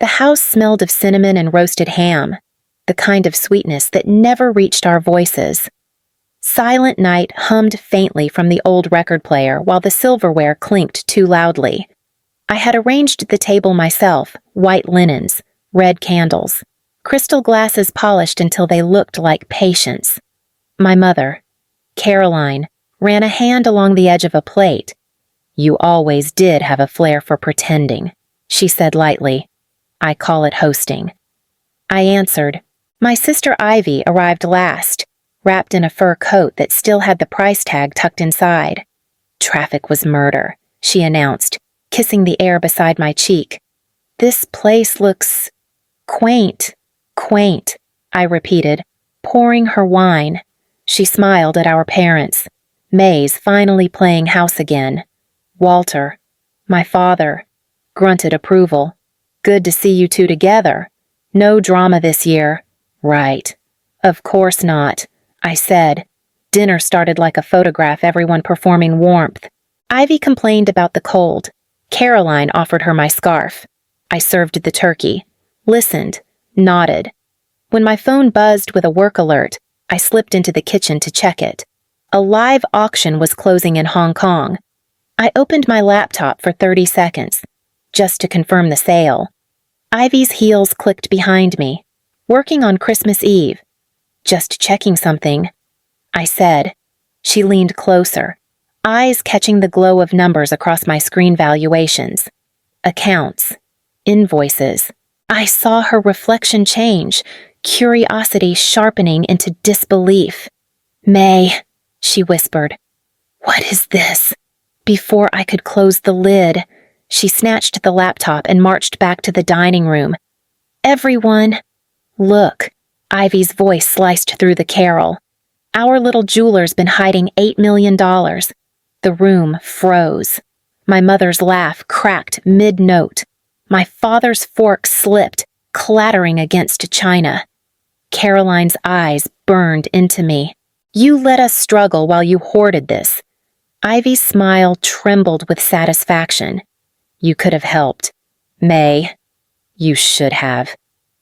The house smelled of cinnamon and roasted ham, the kind of sweetness that never reached our voices. Silent Night hummed faintly from the old record player while the silverware clinked too loudly. I had arranged the table myself, white linens, red candles, crystal glasses polished until they looked like patience. My mother, Caroline, ran a hand along the edge of a plate. "You always did have a flair for pretending," she said lightly. "I call it hosting." I answered. My sister Ivy arrived last, wrapped in a fur coat that still had the price tag tucked inside. "Traffic was murder," she announced, kissing the air beside my cheek. "This place looks quaint." "Quaint," I repeated, pouring her wine. She smiled at our parents. May's finally playing house again. Walter, my father, grunted approval. "Good to see you two together. No drama this year." "Right. Of course not," I said. Dinner started like a photograph, everyone performing warmth. Ivy complained about the cold. Caroline offered her my scarf. I served the turkey, listened, nodded. When my phone buzzed with a work alert, I slipped into the kitchen to check it. A live auction was closing in Hong Kong. I opened my laptop for 30 seconds, just to confirm the sale. Ivy's heels clicked behind me. "Working on Christmas Eve." "Just checking something," I said. She leaned closer, eyes catching the glow of numbers across my screen valuations. Accounts. Invoices. I saw her reflection change, curiosity sharpening into disbelief. "May," she whispered. "What is this?" Before I could close the lid, she snatched the laptop and marched back to the dining room. "Everyone, look." Ivy's voice sliced through the carol. "Our little jeweler's been hiding $8 million. The room froze. My mother's laugh cracked mid-note. My father's fork slipped, clattering against china. Caroline's eyes burned into me. "You let us struggle while you hoarded this." Ivy's smile trembled with satisfaction. "You could have helped. May, you should have."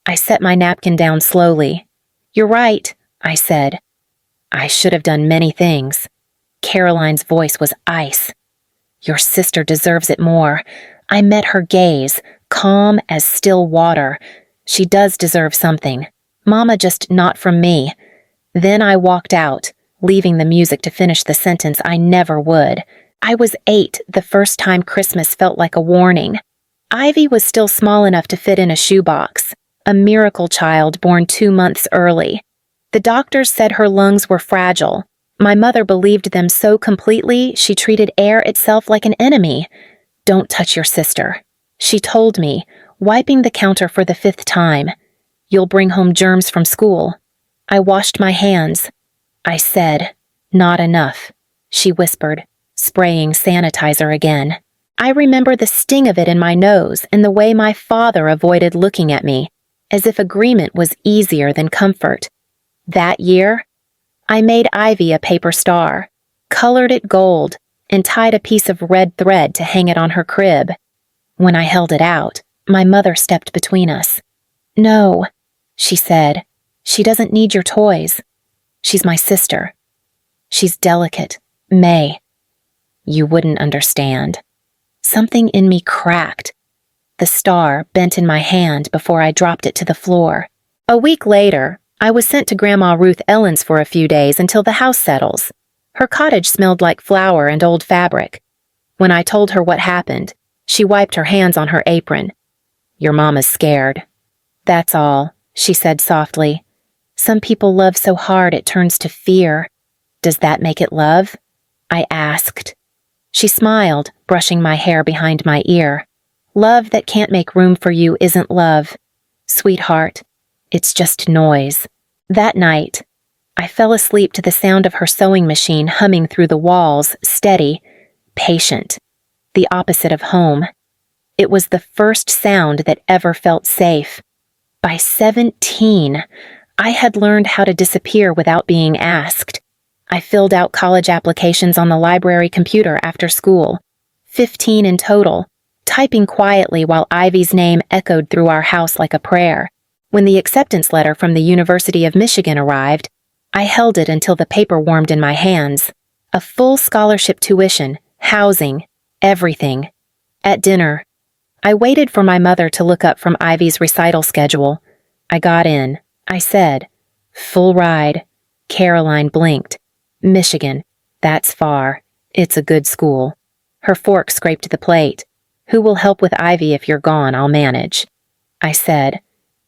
I set my napkin down slowly. "You're right," I said. "I should have done many things." Caroline's voice was ice. "Your sister deserves it more." I met her gaze, calm as still water. "She does deserve something. Mama, just not from me." Then I walked out, leaving the music to finish the sentence I never would. I was 8 the first time Christmas felt like a warning. Ivy was still small enough to fit in a shoebox, a miracle child born 2 months early. The doctors said her lungs were fragile. My mother believed them so completely she treated air itself like an enemy. "Don't touch your sister," she told me, wiping the counter for the 5th time. "You'll bring home germs from school." I washed my hands. I said, "Not enough," she whispered, spraying sanitizer again. I remember the sting of it in my nose and the way my father avoided looking at me, as if agreement was easier than comfort. That year, I made Ivy a paper star, colored it gold, and tied a piece of red thread to hang it on her crib. When I held it out, my mother stepped between us. "No," she said. "She doesn't need your toys. She's my sister. She's delicate, May. You wouldn't understand." Something in me cracked. The star bent in my hand before I dropped it to the floor. A week later, I was sent to Grandma Ruth Ellen's for a few days until the house settles. Her cottage smelled like flour and old fabric. When I told her what happened, she wiped her hands on her apron. "Your mama's scared." "That's all," she said softly. "Some people love so hard it turns to fear." "Does that make it love?" I asked. She smiled, brushing my hair behind my ear. "Love that can't make room for you isn't love. Sweetheart, it's just noise." That night, I fell asleep to the sound of her sewing machine humming through the walls, steady, patient, the opposite of home. It was the first sound that ever felt safe. By 17, I had learned how to disappear without being asked. I filled out college applications on the library computer after school, 15 in total, typing quietly while Ivy's name echoed through our house like a prayer. When the acceptance letter from the University of Michigan arrived, I held it until the paper warmed in my hands. A full scholarship tuition, housing, everything. At dinner, I waited for my mother to look up from Ivy's recital schedule. I got in. I said, "Full ride." Caroline blinked. "Michigan. That's far. It's a good school." Her fork scraped the plate. "Who will help with Ivy if you're gone? I'll manage," I said.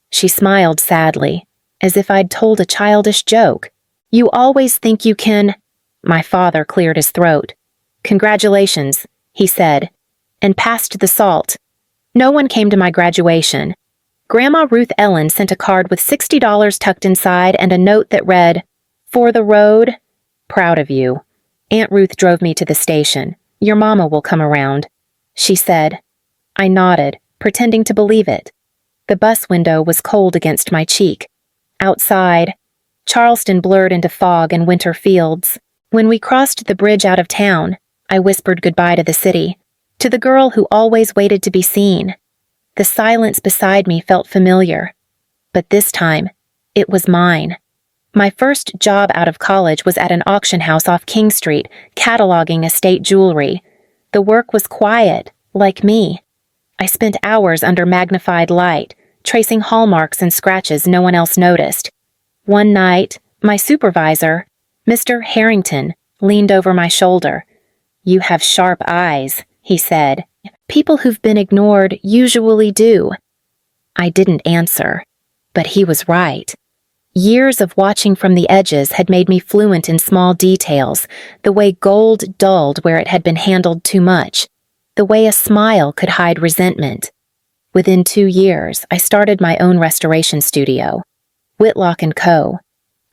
She smiled sadly, as if I'd told a childish joke. "You always think you can—" My father cleared his throat. "Congratulations," he said, and passed the salt. No one came to my graduation. Grandma Ruth Ellen sent a card with $60 tucked inside and a note that read, "For the road, proud of you." Aunt Ruth drove me to the station. "Your mama will come around," she said. I nodded, pretending to believe it. The bus window was cold against my cheek. Outside, Charleston blurred into fog and winter fields. When we crossed the bridge out of town, I whispered goodbye to the city, to the girl who always waited to be seen. The silence beside me felt familiar, but this time, it was mine. My first job out of college was at an auction house off King Street, cataloging estate jewelry. The work was quiet, like me. I spent hours under magnified light, tracing hallmarks and scratches no one else noticed. One night, my supervisor, Mr. Harrington, leaned over my shoulder. "You have sharp eyes," he said. "People who've been ignored usually do." I didn't answer, but he was right. Years of watching from the edges had made me fluent in small details, the way gold dulled where it had been handled too much, the way a smile could hide resentment. Within 2 years, I started my own restoration studio, Whitlock & Co.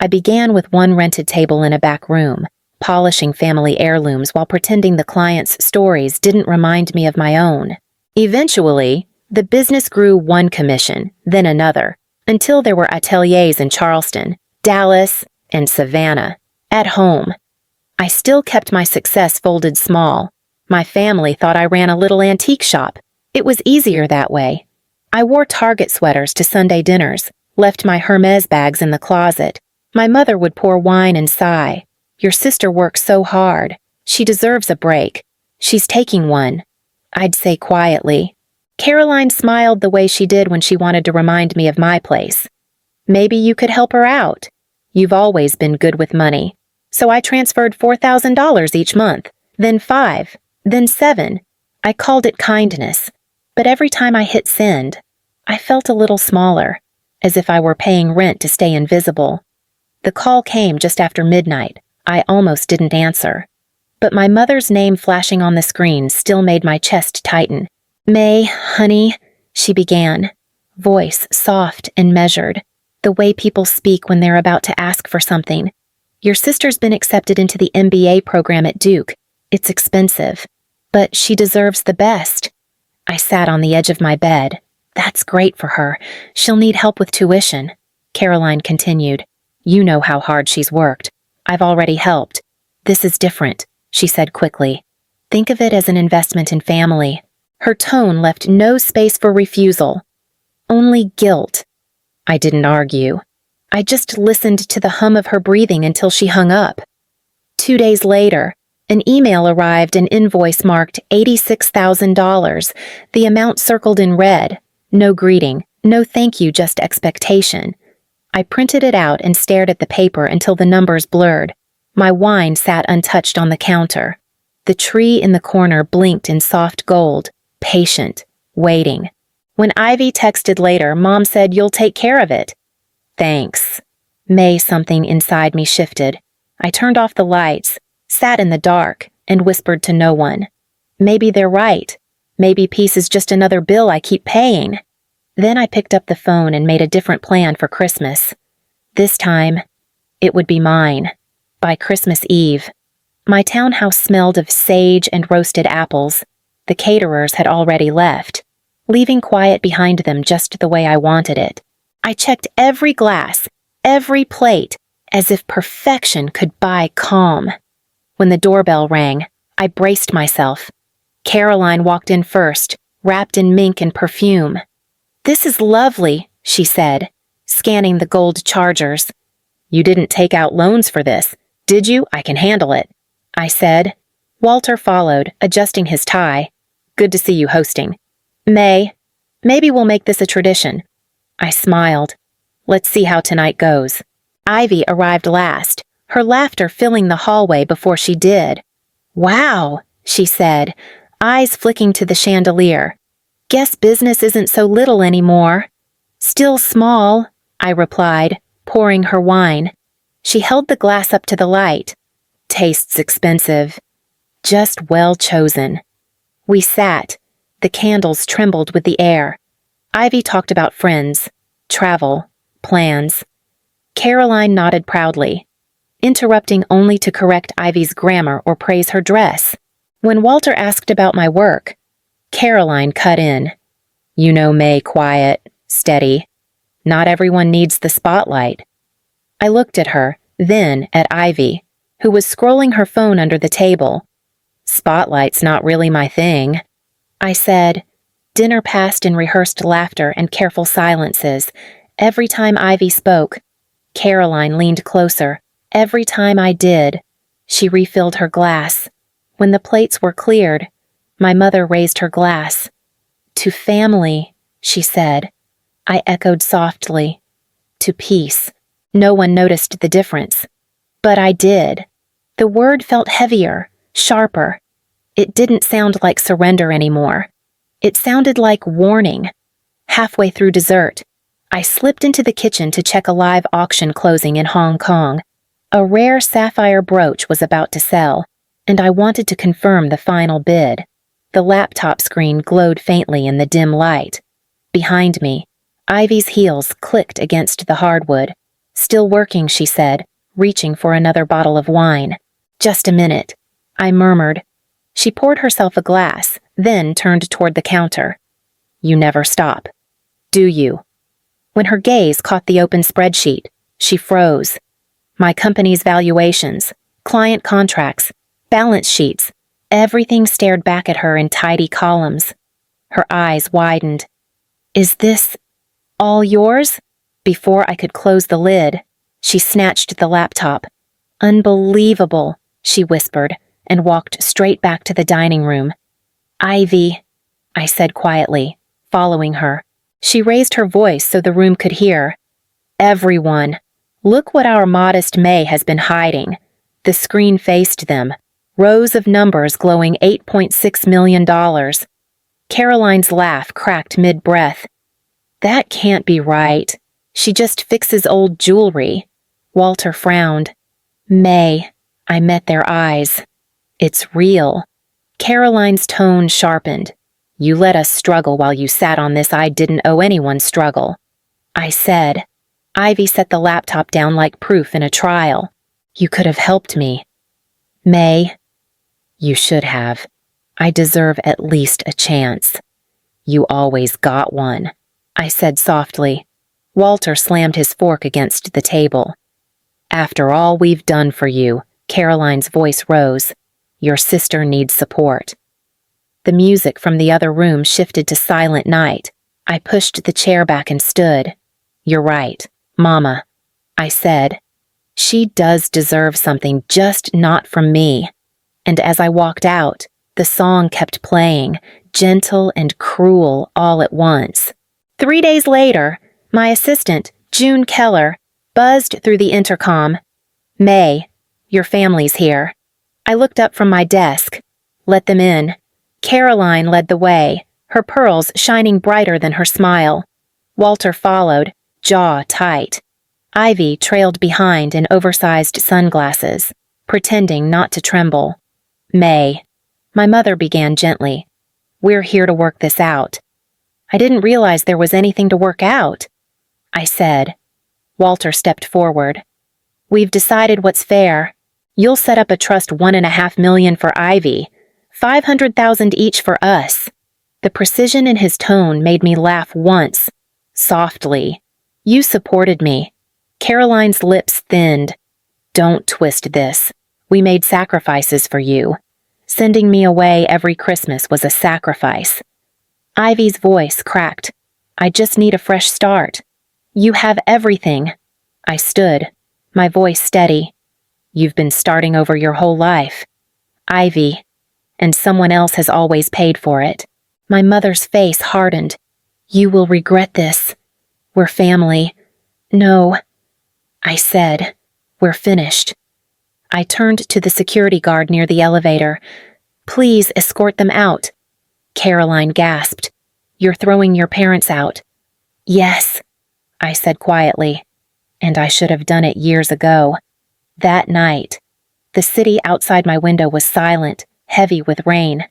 I began with one rented table in a back room, polishing family heirlooms while pretending the clients' stories didn't remind me of my own. Eventually, the business grew one commission, then another, until there were ateliers in Charleston, Dallas, and Savannah. At home, I still kept my success folded small. My family thought I ran a little antique shop. It was easier that way. I wore Target sweaters to Sunday dinners, left my Hermes bags in the closet. My mother would pour wine and sigh. "Your sister works so hard. She deserves a break. She's taking one," I'd say quietly. Caroline smiled the way she did when she wanted to remind me of my place. "Maybe you could help her out. You've always been good with money." So I transferred $4,000 each month, then 5, then 7. I called it kindness. But every time I hit send, I felt a little smaller, as if I were paying rent to stay invisible. The call came just after midnight. I almost didn't answer. But my mother's name flashing on the screen still made my chest tighten. "May, honey," she began, voice soft and measured, the way people speak when they're about to ask for something. "Your sister's been accepted into the MBA program at Duke. It's expensive, but she deserves the best." I sat on the edge of my bed. "That's great for her. She'll need help with tuition," Caroline continued. "You know how hard she's worked. I've already helped. This is different," she said quickly. "Think of it as an investment in family." Her tone left no space for refusal, only guilt. I didn't argue. I just listened to the hum of her breathing until she hung up. 2 days later, an email arrived, an invoice marked $86,000, the amount circled in red. No greeting, no thank you, just expectation. I printed it out and stared at the paper until the numbers blurred. My wine sat untouched on the counter. The tree in the corner blinked in soft gold, patient, waiting. When Ivy texted later, Mom said, "You'll take care of it." Thanks. Something inside me shifted. I turned off the lights, sat in the dark, and whispered to no one. Maybe they're right. Maybe peace is just another bill I keep paying. Then I picked up the phone and made a different plan for Christmas. This time, it would be mine. By Christmas Eve, my townhouse smelled of sage and roasted apples. The caterers had already left, leaving quiet behind them just the way I wanted it. I checked every glass, every plate, as if perfection could buy calm. When the doorbell rang, I braced myself. Caroline walked in first, wrapped in mink and perfume. "This is lovely," she said, scanning the gold chargers. "You didn't take out loans for this, did you? I can handle it," I said. Walter followed, adjusting his tie. "Good to see you hosting. Maybe we'll make this a tradition." I smiled. "Let's see how tonight goes." Ivy arrived last, her laughter filling the hallway before she did. "Wow," she said, eyes flicking to the chandelier. "Guess business isn't so little anymore." "Still small," I replied, pouring her wine. She held the glass up to the light. "Tastes expensive." "Just well chosen." We sat. The candles trembled with the air. Ivy talked about friends, travel, plans. Caroline nodded proudly, interrupting only to correct Ivy's grammar or praise her dress. When Walter asked about my work, Caroline cut in. "You know May, quiet, steady. Not everyone needs the spotlight." I looked at her, then at Ivy, who was scrolling her phone under the table. "Spotlight's not really my thing," I said. Dinner passed in rehearsed laughter and careful silences. Every time Ivy spoke, Caroline leaned closer. Every time I did, she refilled her glass. When the plates were cleared, my mother raised her glass. "To family," she said. I echoed softly. "To peace." No one noticed the difference. But I did. The word felt heavier, sharper. It didn't sound like surrender anymore. It sounded like warning. Halfway through dessert, I slipped into the kitchen to check a live auction closing in Hong Kong. A rare sapphire brooch was about to sell, and I wanted to confirm the final bid. The laptop screen glowed faintly in the dim light. Behind me, Ivy's heels clicked against the hardwood. "Still working," she said, reaching for another bottle of wine. "Just a minute," I murmured. She poured herself a glass, then turned toward the counter. "You never stop, do you?" When her gaze caught the open spreadsheet, she froze. My company's valuations, client contracts, balance sheets, everything stared back at her in tidy columns. Her eyes widened. "Is this all yours?" Before I could close the lid, she snatched the laptop. "Unbelievable," she whispered, and walked straight back to the dining room. "Ivy," I said quietly, following her. She raised her voice so the room could hear. "Everyone, look what our modest May has been hiding." The screen faced them, rows of numbers glowing $8.6 million. Caroline's laugh cracked mid-breath. "That can't be right. She just fixes old jewelry." Walter frowned. "May," I met their eyes. "It's real." Caroline's tone sharpened. "You let us struggle while you sat on this I didn't owe anyone struggle." I said. Ivy set the laptop down like proof in a trial. "You could have helped me." "May." "You should have. I deserve at least a chance." "You always got one," I said softly. Walter slammed his fork against the table. "After all we've done for you," Caroline's voice rose, "your sister needs support." The music from the other room shifted to Silent Night. I pushed the chair back and stood. "You're right, Mama," I said. "She does deserve something, just not from me." And as I walked out, the song kept playing, gentle and cruel all at once. 3 days later, my assistant, June Keller, buzzed through the intercom. "May, your family's here." I looked up from my desk. "Let them in." Caroline led the way, her pearls shining brighter than her smile. Walter followed, jaw tight. Ivy trailed behind in oversized sunglasses, pretending not to tremble. "May," my mother began gently, "we're here to work this out." "I didn't realize there was anything to work out," I said. Walter stepped forward. "We've decided what's fair. You'll set up a trust $1.5 million for Ivy, $500,000 each for us." The precision in his tone made me laugh once, softly. "You supported me." Caroline's lips thinned. "Don't twist this. We made sacrifices for you. Sending me away every Christmas was a sacrifice." Ivy's voice cracked. I just need a fresh start. You have everything. I stood, my voice steady. You've been starting over your whole life. Ivy. And someone else has always paid for it. My mother's face hardened. You will regret this. We're family. No. I said, we're finished. I turned to the security guard near the elevator. Please escort them out. Caroline gasped. You're throwing your parents out. Yes, I said quietly, and I should have done it years ago. That night, the city outside my window was silent, heavy with rain.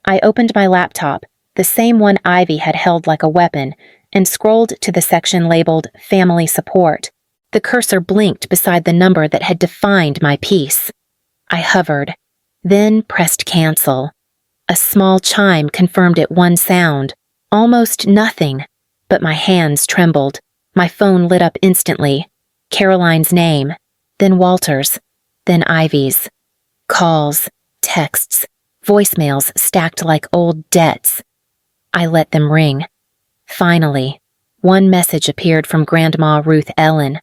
I opened my laptop, the same one Ivy had held like a weapon, and scrolled to the section labeled Family Support. The cursor blinked beside the number that had defined my peace. I hovered, then pressed cancel. A small chime confirmed it one sound, almost nothing, but my hands trembled. My phone lit up instantly. Caroline's name, then Walter's, then Ivy's. Calls, texts, voicemails stacked like old debts. I let them ring. Finally, one message appeared from Grandma Ruth Ellen.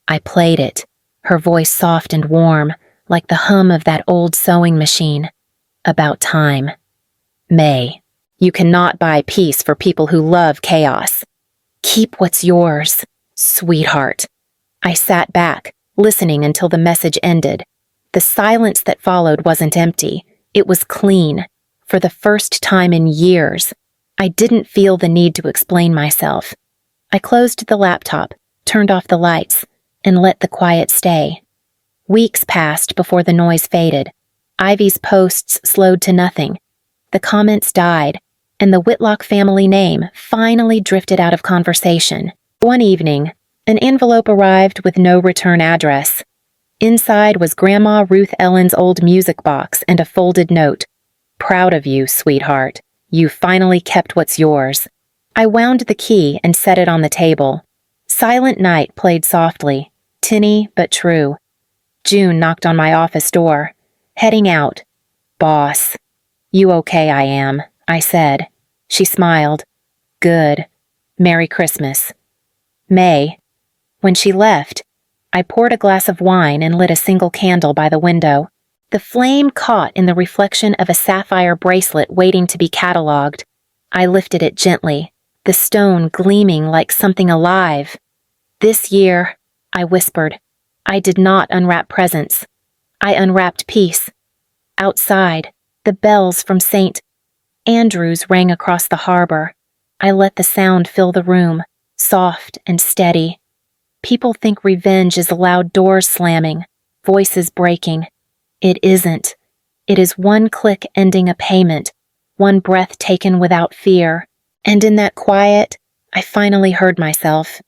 I played it, her voice soft and warm, like the hum of that old sewing machine. About time. May, you cannot buy peace for people who love chaos. Keep what's yours, sweetheart. I sat back, listening until the message ended. The silence that followed wasn't empty. It was clean. For the first time in years, I didn't feel the need to explain myself. I closed the laptop, turned off the lights, and let the quiet stay. Weeks passed before the noise faded. Ivy's posts slowed to nothing. The comments died, and the Whitlock family name finally drifted out of conversation. One evening, an envelope arrived with no return address. Inside was Grandma Ruth Ellen's old music box and a folded note. Proud of you, sweetheart. You finally kept what's yours. I wound the key and set it on the table. Silent Night played softly, tinny but true. June knocked on my office door. Heading out. Boss. You okay, I am, I said. She smiled. Good. Merry Christmas. May. When she left, I poured a glass of wine and lit a single candle by the window. The flame caught in the reflection of a sapphire bracelet waiting to be cataloged. I lifted it gently, the stone gleaming like something alive. This year, I whispered, I did not unwrap presents. I unwrapped peace. Outside, the bells from St. Andrews rang across the harbor. I let the sound fill the room, soft and steady. People think revenge is loud doors slamming, voices breaking. It isn't. It is one click ending a payment, one breath taken without fear. And in that quiet, I finally heard myself.